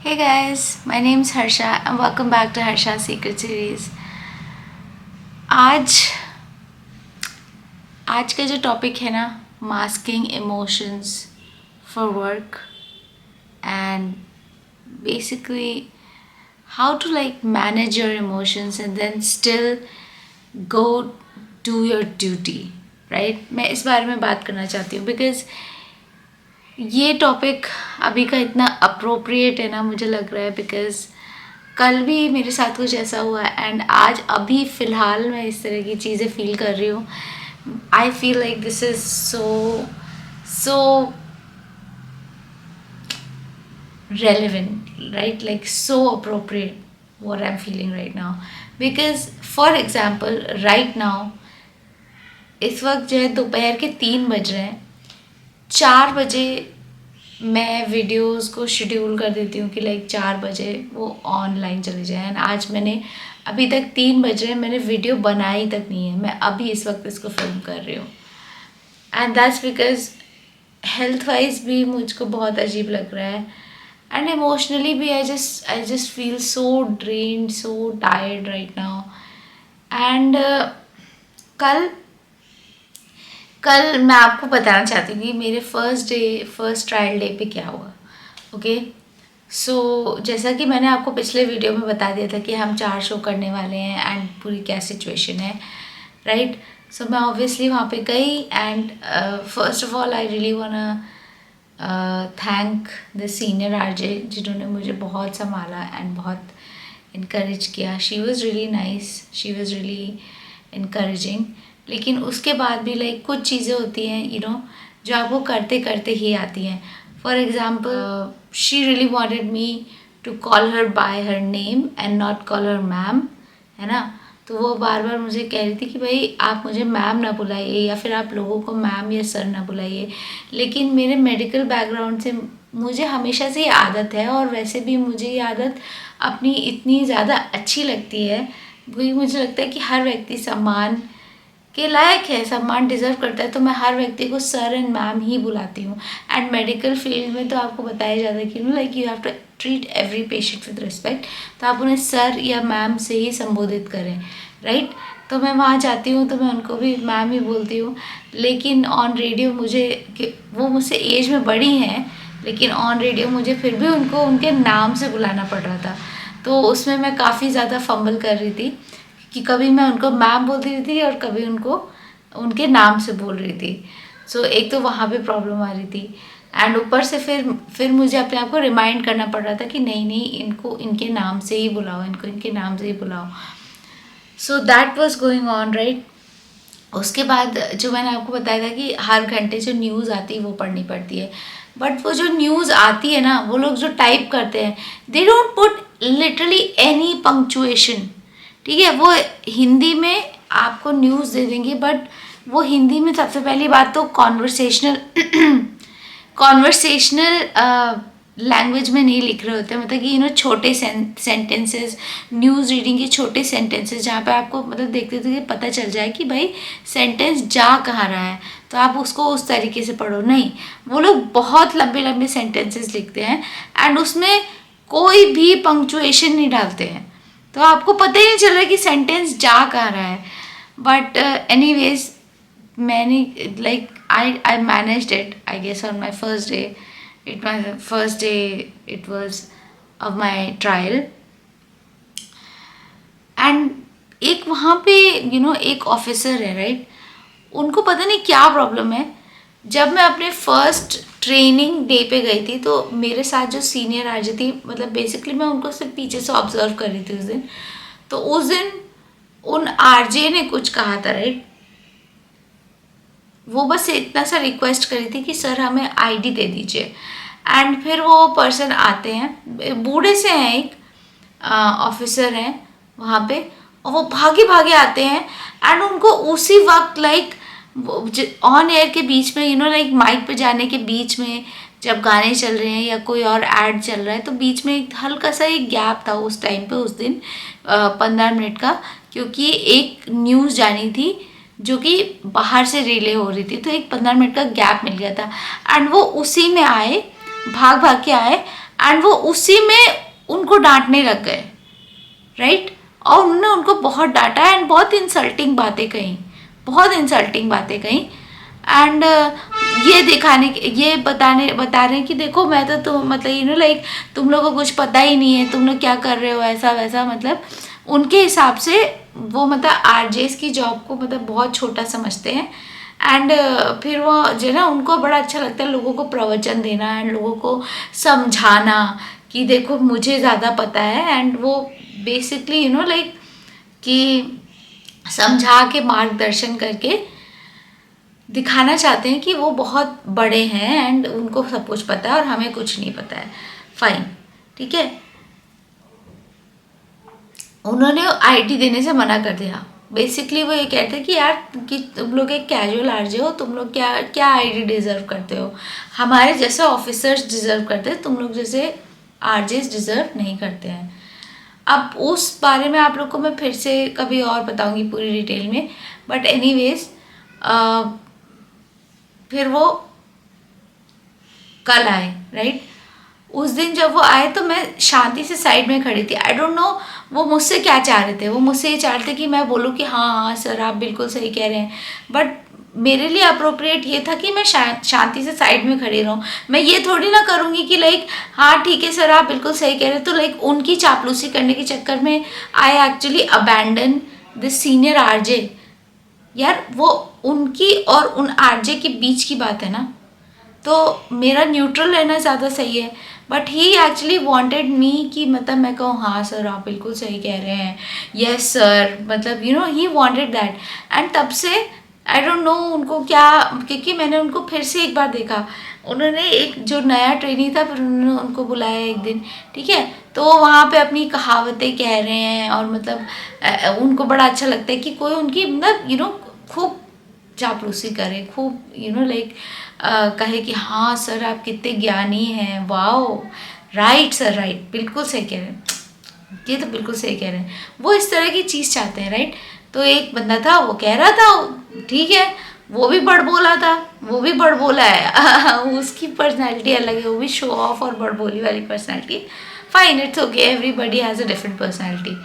Hey guys, my name is Harsha and welcome back to Harsha Secret Series. आज आज का जो topic है ना, masking emotions for work and basically how to like manage your emotions and then still go do your duty, right. मैं इस बारे में बात करना चाहती हूँ बिकॉज ये टॉपिक अभी का इतना अप्रोप्रिएट है ना, मुझे लग रहा है बिकॉज कल भी मेरे साथ कुछ ऐसा हुआ एंड आज अभी फ़िलहाल मैं इस तरह की चीज़ें फील कर रही हूँ. आई feel like this is so relevant, right? Like so appropriate what I'm feeling right now. Because for example, right now इस वक्त जो है दोपहर के 3 बज रहे हैं. 4 बजे मैं वीडियोस को शेड्यूल कर देती हूँ कि लाइक 4 बजे वो ऑनलाइन चले जाए. एंड आज मैंने अभी तक 3 बज रहे हैं, मैंने वीडियो बनाई तक नहीं है. मैं अभी इस वक्त इसको फिल्म कर रही हूँ. And that's because health wise भी मुझको बहुत अजीब लग रहा है एंड इमोशनली भी I just feel so drained, so tired right now. And कल मैं आपको बताना चाहती थी मेरे फर्स्ट ट्रायल डे पे क्या हुआ. ओके, सो जैसा कि मैंने आपको पिछले वीडियो में बता दिया था कि हम 4 शो करने वाले हैं एंड पूरी क्या सिचुएशन है, राइट. सो मैं ऑब्वियसली वहाँ पे गई and first of all I really want thank the senior RJ जिन्होंने मुझे बहुत संभाला एंड बहुत इनकरेज किया. She was really nice, she was really encouraging. लेकिन उसके बाद भी लाइक कुछ चीज़ें होती हैं यू नो जो आपको करते करते ही आती हैं. For example she really wanted me to call her by her name and not call her ma'am, है ना. तो वो बार बार मुझे कह रही थी कि भाई आप मुझे मैम ना बुलाइए या फिर आप लोगों को मैम या सर ना बुलाइए. लेकिन मेरे मेडिकल बैकग्राउंड से मुझे हमेशा से ये आदत है और वैसे भी मुझे ये आदत अपनी इतनी ज़्यादा अच्छी लगती है. वही मुझे लगता है कि हर व्यक्ति सम्मान के लायक है, सम्मान डिज़र्व करता है, तो मैं हर व्यक्ति को सर एंड मैम ही बुलाती हूँ. एंड मेडिकल फील्ड में तो आपको बताया जाता है कि like you have to treat every patient with respect. तो आप उन्हें सर या मैम से ही संबोधित करें, राइट. तो मैं वहाँ जाती हूँ तो मैं उनको भी मैम ही बोलती हूँ. लेकिन ऑन रेडियो मुझे वो मुझसे एज में बड़ी हैं, लेकिन ऑन रेडियो मुझे फिर भी उनको उनके नाम से बुलाना पड़ रहा था. तो उसमें मैं काफ़ी ज़्यादा फंबल कर रही थी कि कभी मैं उनको मैम बोल रही थी और कभी उनको उनके नाम से बोल रही थी. सो एक तो वहाँ पे प्रॉब्लम आ रही थी एंड ऊपर से फिर मुझे अपने आप को रिमाइंड करना पड़ रहा था कि नहीं इनको इनके नाम से ही बुलाओ, इनको इनके नाम से ही बुलाओ. So that was going on, right. उसके बाद जो मैंने आपको बताया था कि हर घंटे जो न्यूज़ आती है वो पढ़नी पड़ती है. बट वो जो न्यूज़ आती है ना, वो लोग जो टाइप करते हैं they don't put literally any punctuation. ठीक है, वो हिंदी में आपको न्यूज़ दे देंगे बट वो हिंदी में सबसे पहली बात तो कॉन्वर्सेशनल लैंग्वेज में नहीं लिख रहे होते. मतलब कि छोटे सेंटेंसेस, न्यूज़ रीडिंग के छोटे सेंटेंसेस जहाँ पे आपको मतलब देखते देखते पता चल जाए कि भाई सेंटेंस जा कहाँ रहा है, तो आप उसको उस तरीके से पढ़ो. नहीं, वो लोग बहुत लंबे लंबे सेंटेंसेस लिखते हैं एंड उसमें कोई भी पंक्चुएशन नहीं डालते हैं, तो आपको पता ही नहीं चल रहा कि सेंटेंस जा कहाँ रहा है. बट एनीवेज मैंने like I managed it I guess on my first day. It was of my trial. And एक वहाँ पे एक ऑफिसर है, राइट. उनको पता नहीं क्या प्रॉब्लम है. जब मैं अपने फर्स्ट ट्रेनिंग डे पे गई थी तो मेरे साथ जो सीनियर आरजे थी, मतलब बेसिकली मैं उनको सिर्फ पीछे से ऑब्जर्व कर रही थी उस दिन. तो उस दिन उन आरजे ने कुछ कहा था, राइट. वो बस इतना सा रिक्वेस्ट करी थी कि सर हमें आईडी दे दीजिए. एंड फिर वो पर्सन आते हैं, बूढ़े से हैं, एक ऑफिसर हैं वहाँ पे, और वो भागे भागे आते हैं एंड उनको उसी वक्त लाइक ऑन एयर के बीच में लाइक माइक पे जाने के बीच में जब गाने चल रहे हैं या कोई और ऐड चल रहा है तो बीच में एक हल्का सा एक गैप था उस टाइम पे, उस दिन 15 मिनट का, क्योंकि एक न्यूज़ जानी थी जो कि बाहर से रिले हो रही थी, तो एक 15 मिनट का गैप मिल गया था. एंड वो उसी में आए, भाग भाग के आए एंड वो उसी में उनको डांटने लग गए, राइट। और उन्होंने उनको बहुत डांटा एंड बहुत इंसल्टिंग बातें कही, बहुत इंसल्टिंग बातें कही। एंड ये ये बता रहे हैं कि देखो मैं तो तुम मतलब लाइक तुम लोगों को कुछ पता ही नहीं है, तुम लोग क्या कर रहे हो, ऐसा वैसा। मतलब उनके हिसाब से वो मतलब आरजेस की जॉब को मतलब बहुत छोटा समझते हैं। एंड फिर वो जो ना उनको बड़ा अच्छा लगता है लोगों को प्रवचन देना एंड लोगों को समझाना कि देखो मुझे ज़्यादा पता है। एंड वो बेसिकली लाइक कि समझा के मार्गदर्शन करके दिखाना चाहते हैं कि वो बहुत बड़े हैं एंड उनको सब कुछ पता है और हमें कुछ नहीं पता है। फाइन, ठीक है। उन्होंने आईटी देने से मना कर दिया। बेसिकली वो ये कहते हैं कि यार कि तुम लोग एक कैजुअल आरजे हो, तुम लोग क्या क्या आईटी डिज़र्व करते हो, हमारे जैसे ऑफिसर्स डिज़र्व करते हैं, तुम लोग जैसे आरजेस डिज़र्व नहीं करते हैं। अब उस बारे में आप लोग को मैं फिर से कभी और बताऊंगी पूरी डिटेल में, बट एनीवेज फिर वो कल आए, राइट। उस दिन जब वो आए तो मैं शांति से साइड में खड़ी थी। आई डोंट नो वो मुझसे क्या चाह रहे थे। वो मुझसे ये चाह रहे थे कि मैं बोलूँ कि हाँ हाँ सर आप बिल्कुल सही कह रहे हैं, बट मेरे लिए अप्रोप्रिएट ये था कि मैं शांति से साइड में खड़ी रहूँ। मैं ये थोड़ी ना करूँगी कि लाइक हाँ ठीक है सर आप बिल्कुल सही कह रहे हैं, तो लाइक उनकी चापलूसी करने के चक्कर में I actually abandon this senior RJ. यार वो उनकी और उन आरजे के बीच की बात है ना, तो मेरा न्यूट्रल रहना ज़्यादा सही है। But he actually wanted me कि मतलब मैं कहूँ हाँ सर आप बिल्कुल सही कह रहे हैं, यस सर, मतलब ही वॉन्टेड दैट। एंड तब से आई डोंट नो उनको क्या, क्योंकि मैंने उनको फिर से एक बार देखा। उन्होंने एक जो नया ट्रेनी था फिर उन्होंने उनको बुलाया एक दिन, ठीक है, तो वो वहाँ पे अपनी कहावतें कह रहे हैं और मतलब उनको बड़ा अच्छा लगता है कि कोई उनकी मतलब खूब चापलूसी करे, खूब लाइक कहे कि हाँ सर आप कितने ज्ञानी हैं, वाओ, राइट सर राइट, बिल्कुल सही कह रहे हैं, ये तो बिल्कुल सही कह रहे हैं। वो इस तरह की चीज़ चाहते हैं, राइट। तो एक बंदा था वो कह रहा था ठीक है, वो भी बड़ बोला था, वो भी बड़ बोला है उसकी पर्सनैलिटी अलग है, वो भी शो ऑफ और बड़ बोली वाली personality. Fine, it's okay, everybody has a different personality.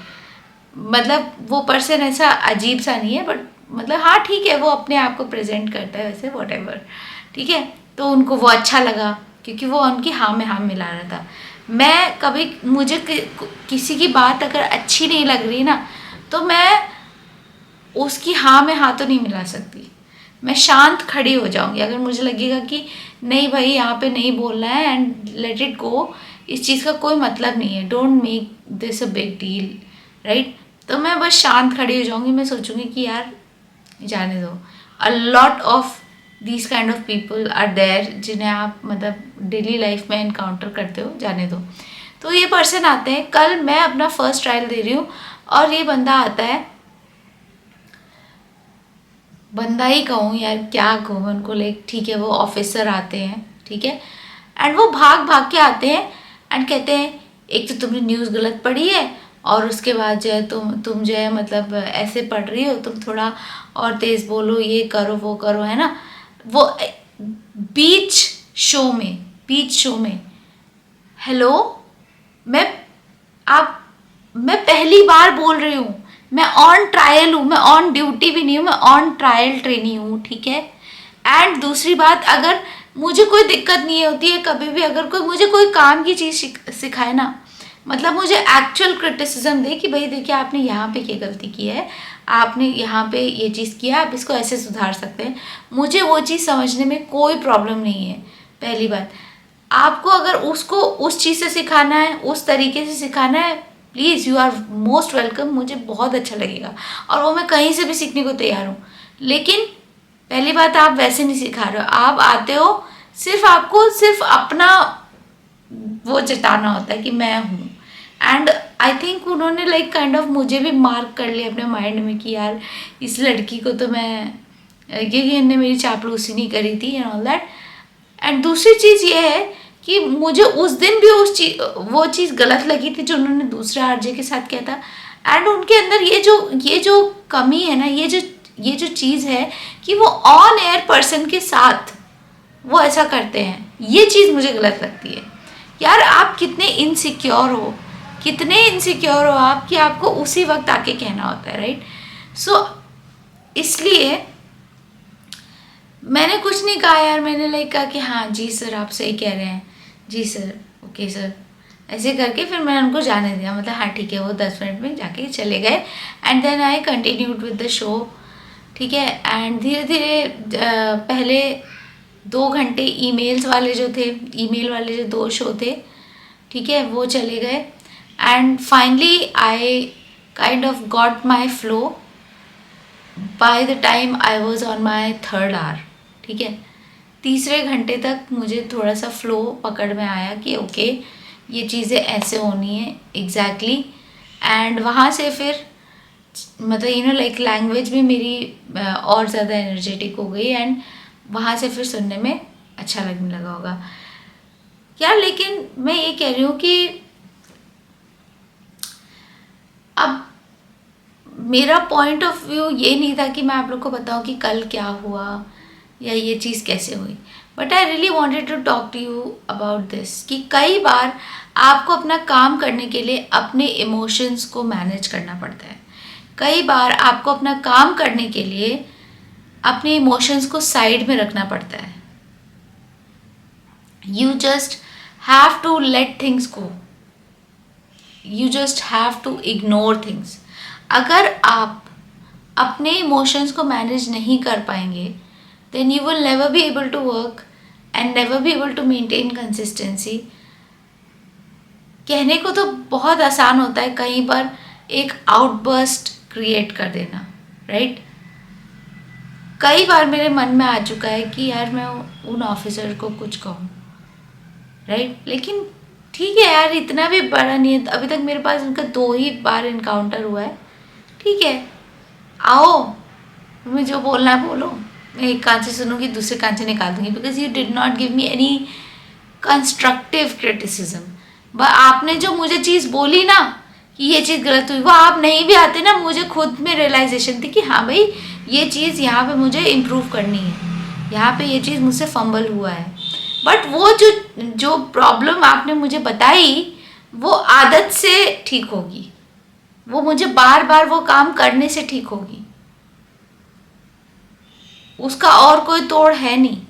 मतलब वो पर्सन ऐसा अजीब सा नहीं है, बट मतलब हाँ ठीक है वो अपने आप को प्रेजेंट करता है वैसे, वॉट, ठीक है। तो उनको वो अच्छा लगा क्योंकि वो उनकी हाँ में हाँ मिला रहा था। मैं कभी मुझे किसी की बात अगर अच्छी नहीं लग रही ना तो मैं उसकी हाँ में हाँ तो नहीं मिला सकती, मैं शांत खड़ी हो जाऊंगी। अगर मुझे लगेगा कि नहीं भाई यहाँ पे नहीं बोलना है एंड लेट इट गो, इस चीज़ का कोई मतलब नहीं है, don't make this a big deal, right. तो मैं बस शांत खड़ी हो जाऊंगी, मैं सोचूंगी कि यार जाने दो। A lot of these kind of people are there जिन्हें आप मतलब डेली लाइफ में इनकाउंटर करते हो, जाने दो। तो ये पर्सन आते हैं, कल मैं अपना फर्स्ट ट्रायल दे रही हूँ और ये बंदा आता है, बंदा ही कहूँ यार क्या कहूँ उनको, लाइक ठीक है वो ऑफिसर आते हैं, ठीक है, एंड वो भाग भाग के आते हैं एंड कहते हैं एक तो तुमने न्यूज़ गलत पढ़ी है और उसके बाद जो है तुम जो है मतलब ऐसे पढ़ रही हो, तुम थोड़ा और तेज़ बोलो, ये करो वो करो, है ना। वो बीच शो में हेलो, मैं मैं पहली बार बोल रही हूँ, मैं ऑन ट्रायल हूँ, मैं ऑन ड्यूटी भी नहीं हूँ, मैं ऑन ट्रायल ट्रेनी हूँ, ठीक है। एंड दूसरी बात, अगर मुझे कोई दिक्कत नहीं होती है कभी भी, अगर कोई मुझे कोई काम की चीज़ सिखाए ना, मतलब मुझे एक्चुअल क्रिटिसिज्म दे कि भाई देखिए आपने यहाँ पे ये गलती की है, आपने यहाँ पे ये चीज़ किया, आप इसको ऐसे सुधार सकते हैं, मुझे वो चीज़ समझने में कोई प्रॉब्लम नहीं है। पहली बात, आपको अगर उसको उस चीज़ से सिखाना है, उस तरीके से सिखाना है, please you are most welcome, मुझे बहुत अच्छा लगेगा और वो मैं कहीं से भी सीखने को तैयार हूँ। लेकिन पहली बात, आप वैसे नहीं सिखा रहे हो, आप आते हो सिर्फ आपको सिर्फ अपना वो जताना होता है कि मैं हूँ। एंड आई थिंक उन्होंने लाइक काइंड ऑफ मुझे भी मार्क कर लिया अपने माइंड में कि यार इस लड़की को तो मैं, क्योंकि इन्हें मेरी चापलूसी नहीं करी थी एंड ऑल दैट। एंड दूसरी चीज़ ये है कि मुझे उस दिन भी वो चीज़ गलत लगी थी जो उन्होंने दूसरे आरजे के साथ किया था। एंड उनके अंदर ये जो कमी है ना, ये जो चीज़ है कि वो ऑन एयर पर्सन के साथ वो ऐसा करते हैं, ये चीज़ मुझे गलत लगती है। यार आप कितने इनसिक्योर हो, कितने इनसिक्योर हो आप कि आपको उसी वक्त आके कहना होता है, राइट? सो इसलिए मैंने कुछ नहीं कहा यार, मैंने लाइक कहा कि हाँ जी सर आप सही कह रहे हैं, जी सर, ओके सर, ऐसे करके फिर मैंने उनको जाने दिया, मतलब हाँ ठीक है। वो 10 मिनट में जाके चले गए and then I continued with the show, ठीक है। एंड धीरे धीरे पहले 2 घंटे ईमेल वाले जो 2 शो थे, ठीक है, वो चले गए and finally I kind of got my flow by the time I was on my 3rd hour, ठीक है। तीसरे घंटे तक मुझे थोड़ा सा फ्लो पकड़ में आया कि ओके ये चीज़ें ऐसे होनी है एग्जैक्टली। एंड वहाँ से फिर मतलब लाइक लैंग्वेज भी मेरी और ज़्यादा एनर्जेटिक हो गई एंड वहाँ से फिर सुनने में अच्छा लगने लगा होगा यार। लेकिन मैं ये कह रही हूँ कि अब मेरा पॉइंट ऑफ व्यू ये नहीं था कि मैं आप लोग को बताऊँ कि कल क्या हुआ या ये चीज़ कैसे हुई, but I really wanted to talk to you about this कि कई बार आपको अपना काम करने के लिए अपने इमोशंस को मैनेज करना पड़ता है। कई बार आपको अपना काम करने के लिए अपने इमोशंस को साइड में रखना पड़ता है। You just have to let things go, you just have to ignore things. अगर आप अपने इमोशंस को मैनेज नहीं कर पाएंगे then you will never be able to work and never be able to maintain consistency। कहने को तो बहुत आसान होता है कहीं पर एक आउटबर्स्ट क्रिएट कर देना, राइट? कई बार मेरे मन में आ चुका है कि यार मैं उन ऑफिसर को कुछ कहूँ, राइट? लेकिन ठीक है यार, इतना भी बड़ा नहीं है, अभी तक मेरे पास उनका 2 ही बार इनकाउंटर हुआ है, ठीक है। आओ, तुम्हें जो बोलना है बोलो, मैं एक कान से सुनूंगी दूसरे कान से निकाल दूंगी, because you did not give me any constructive criticism. आपने जो मुझे चीज़ बोली ना कि ये चीज़ गलत हुई, वो आप नहीं भी आते ना, मुझे खुद में रियलाइजेशन थी कि हाँ भाई ये चीज़ यहाँ पे मुझे इम्प्रूव करनी है, यहाँ पे ये चीज़ मुझसे फंबल हुआ है। बट वो जो प्रॉब्लम आपने मुझे बताई वो आदत से ठीक होगी, वो मुझे बार बार वो काम करने से ठीक होगी, उसका और कोई तोड़ है नहीं।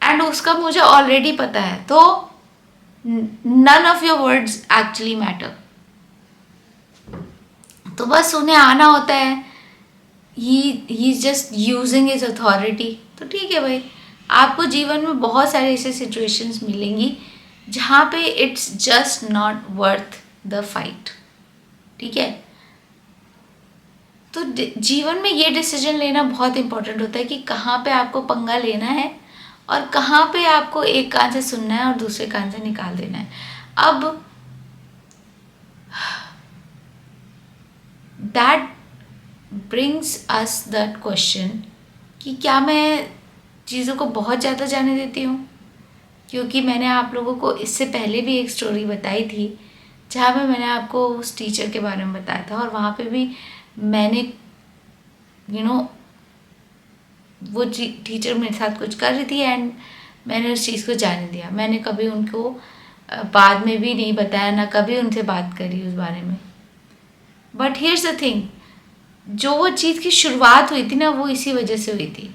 एंड उसका मुझे ऑलरेडी पता है, तो none of your words actually matter. तो बस उन्हें आना होता है, he just using his authority. तो ठीक है भाई, आपको जीवन में बहुत सारे ऐसे सिचुएशंस मिलेंगी जहाँ पे it's just not worth the fight, ठीक है। तो जीवन में ये डिसीजन लेना बहुत इंपॉर्टेंट होता है कि कहाँ पे आपको पंगा लेना है और कहाँ पे आपको एक कान से सुनना है और दूसरे कान से निकाल देना है। अब that brings us that question कि क्या मैं चीज़ों को बहुत ज़्यादा जाने देती हूँ? क्योंकि मैंने आप लोगों को इससे पहले भी एक स्टोरी बताई थी जहाँ पे मैंने आपको उस टीचर के बारे में बताया था, और वहाँ पे भी मैंने वो टीचर मेरे साथ कुछ कर रही थी एंड मैंने उस चीज़ को जाने दिया। मैंने कभी उनको बाद में भी नहीं बताया, ना कभी उनसे बात करी उस बारे में। बट हियर्स द थिंग, जो वो चीज़ की शुरुआत हुई थी ना, वो इसी वजह से हुई थी।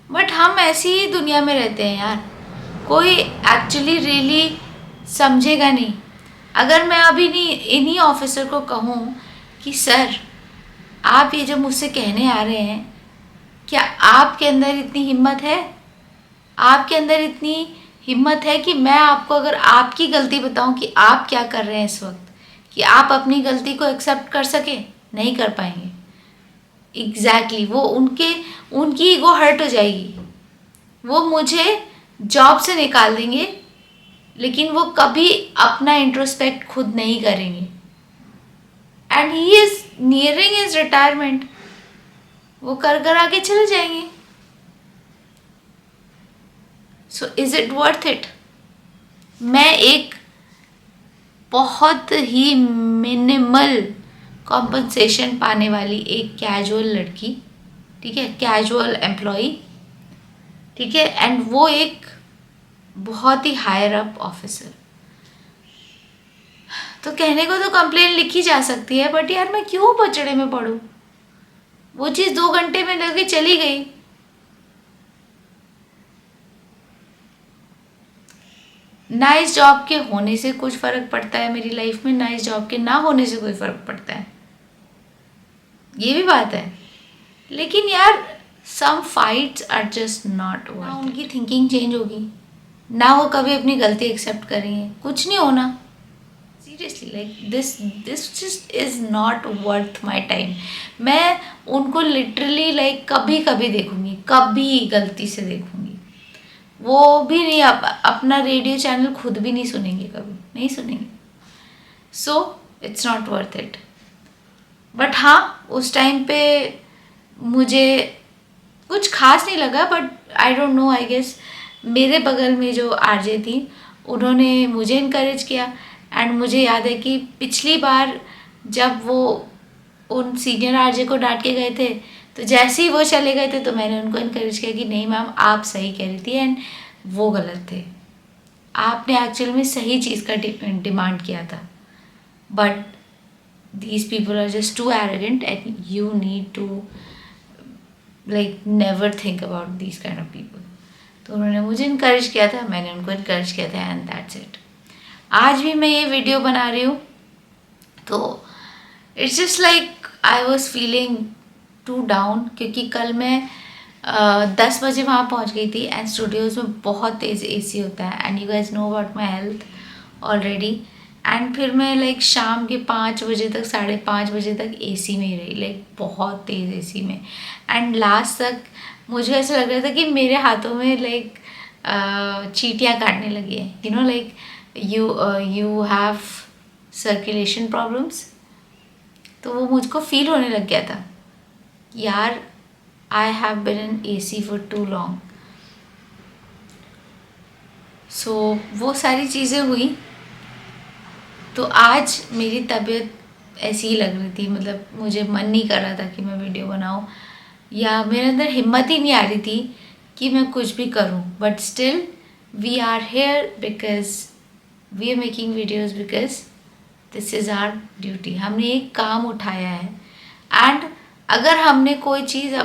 बट हम ऐसी ही दुनिया में रहते हैं यार, कोई एक्चुअली रियली समझेगा नहीं। अगर मैं अभी इन्हीं ऑफिसर को कहूँ कि सर आप ये जो मुझसे कहने आ रहे हैं, क्या आपके अंदर इतनी हिम्मत है? आपके अंदर इतनी हिम्मत है कि मैं आपको अगर आपकी गलती बताऊं कि आप क्या कर रहे हैं इस वक्त, कि आप अपनी गलती को एक्सेप्ट कर सके? नहीं कर पाएंगे। एग्जैक्टली वो उनकी ईगो हर्ट हो जाएगी, वो मुझे जॉब से निकाल देंगे, लेकिन वो कभी अपना इंट्रोस्पेक्ट खुद नहीं करेंगे। And he is nearing his retirement, वो कर आगे चले जाएंगे। So is it worth it? मैं एक बहुत ही मिनिमल कॉम्पनसेशन पाने वाली एक कैजुअल लड़की, ठीक है, कैजुअल एम्प्लॉई, ठीक है, एंड वो एक बहुत ही हायर अप ऑफिसर। तो कहने को तो कंप्लेन लिखी जा सकती है, बट यार मैं क्यों पचड़े में पड़ूं? वो चीज़ 2 घंटे में लगे चली गई। ना इस जॉब के होने से कुछ फ़र्क पड़ता है मेरी लाइफ में, ना इस जॉब के ना होने से कोई फ़र्क पड़ता है, ये भी बात है। लेकिन यार some fights are just not worth. ना उनकी थिंकिंग चेंज होगी, ना वो कभी अपनी गलती एक्सेप्ट करेंगे, कुछ नहीं होना। Seriously, like this just is not worth my time. मैं उनको लिटरली लाइक कभी कभी देखूंगी, कभी गलती से देखूंगी, वो भी नहीं। अपना रेडियो चैनल खुद भी नहीं सुनेंगे, कभी नहीं सुनेंगे। So it's not worth it. But हाँ, उस टाइम पे मुझे कुछ खास नहीं लगा, but I don't know, I guess मेरे बगल में जो आरजे थी उन्होंने मुझे इनकरेज किया। एंड मुझे याद है कि पिछली बार जब वो उन सीनियर आरजे को डांट के गए थे, तो जैसे ही वो चले गए थे तो मैंने उनको इनकरेज किया कि नहीं मैम, आप सही कह रही थी एंड वो गलत थे। आपने एक्चुअल में सही चीज़ का डिमांड किया था, but these people are just too arrogant and you need to like never think about these kind of people। तो उन्होंने मुझे इनकरेज किया था, मैंने उनको इनकरेज किया था, एंड दैट्स इट। आज भी मैं ये वीडियो बना रही हूँ तो it's just like I was feeling too down, क्योंकि कल मैं 10 बजे वहाँ पहुँच गई थी एंड स्टूडियोज़ में बहुत तेज़ एसी होता है, and you guys know about my health already. And फिर मैं लाइक शाम के 5 बजे तक, 5:30 बजे तक एसी में ही रही, लाइक बहुत तेज़ एसी में। एंड लास्ट तक मुझे ऐसा लग रहा था कि मेरे हाथों में लाइक चींटियाँ काटने लगी हैं, you know, like you have circulation problems. तो वो मुझको फील होने लग गया था, यार I have been in AC for too long. So वो सारी चीज़ें हुई, तो आज मेरी तबीयत ऐसी ही लग रही थी, मतलब मुझे मन नहीं कर रहा था कि मैं वीडियो बनाऊं, या मेरे अंदर हिम्मत ही नहीं आ रही थी कि मैं कुछ भी करूं। But still we are here because we are making videos, because this is our duty. हमने एक काम उठाया है, एंड अगर हमने कोई चीज़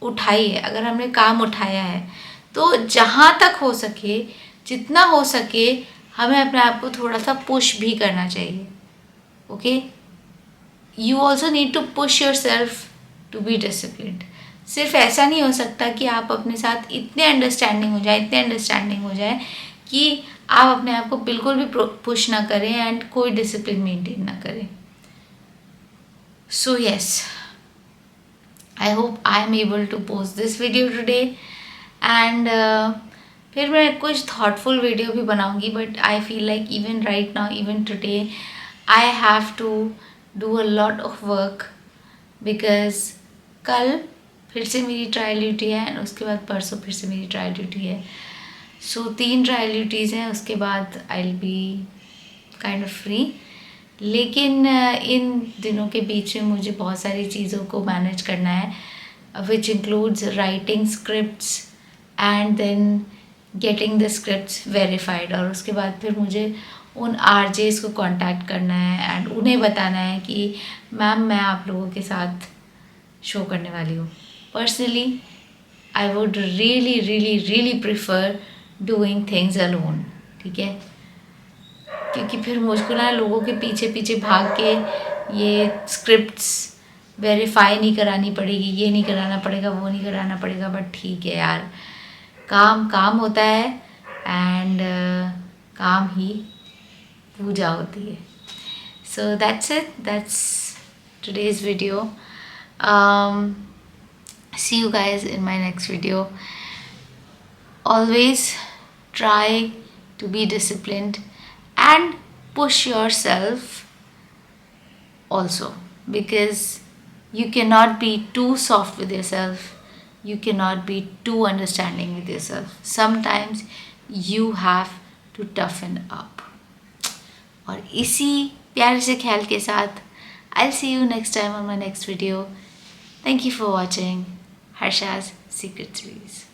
उठाई है, अगर हमने काम उठाया है, तो जहाँ तक हो सके, जितना हो सके, हमें अपने आप को थोड़ा सा पुश भी करना चाहिए। Okay, you also need to push yourself to be disciplined. सिर्फ ऐसा नहीं हो सकता कि आप अपने साथ इतने अंडरस्टैंडिंग हो जाए कि आप अपने आप को बिल्कुल भी पुश ना करें एंड कोई डिसिप्लिन मेंटेन ना करें। So yes, I hope I am able to post this video today, and फिर मैं कुछ थॉटफुल वीडियो भी बनाऊंगी, but I feel like even right now, even today I have to do a lot of work, because कल फिर से मेरी trial duty है एंड उसके बाद परसों फिर से मेरी ट्रायल ड्यूटी है। सो 3 ट्रायल ड्यूटीज़ हैं, उसके बाद I will be kind of free. लेकिन इन दिनों के बीच में मुझे बहुत सारी चीज़ों को मैनेज करना है, which includes writing scripts and then getting the scripts verified. और उसके बाद फिर मुझे उन आरजेस को कांटेक्ट करना है एंड उन्हें बताना है कि मैम मैं आप लोगों के साथ शो करने वाली हूँ। Personally I would really really really prefer doing things alone, ठीक है, क्योंकि फिर मुझको ना लोगों के पीछे पीछे भाग के ये स्क्रिप्ट्स वेरीफाई नहीं करानी पड़ेगी, ये नहीं कराना पड़ेगा, वो नहीं कराना पड़ेगा। बट ठीक है यार, काम काम होता है, एंड काम ही पूजा होती है। So that's it, that's today's video. See you guys in my next video. Always try to be disciplined and push yourself also, because you cannot be too soft with yourself, you cannot be too understanding with yourself. Sometimes you have to toughen up. और इसी प्यारे से ख्याल के साथ I'll see you next time on my next video. Thank you for watching Harsha's Secret Series.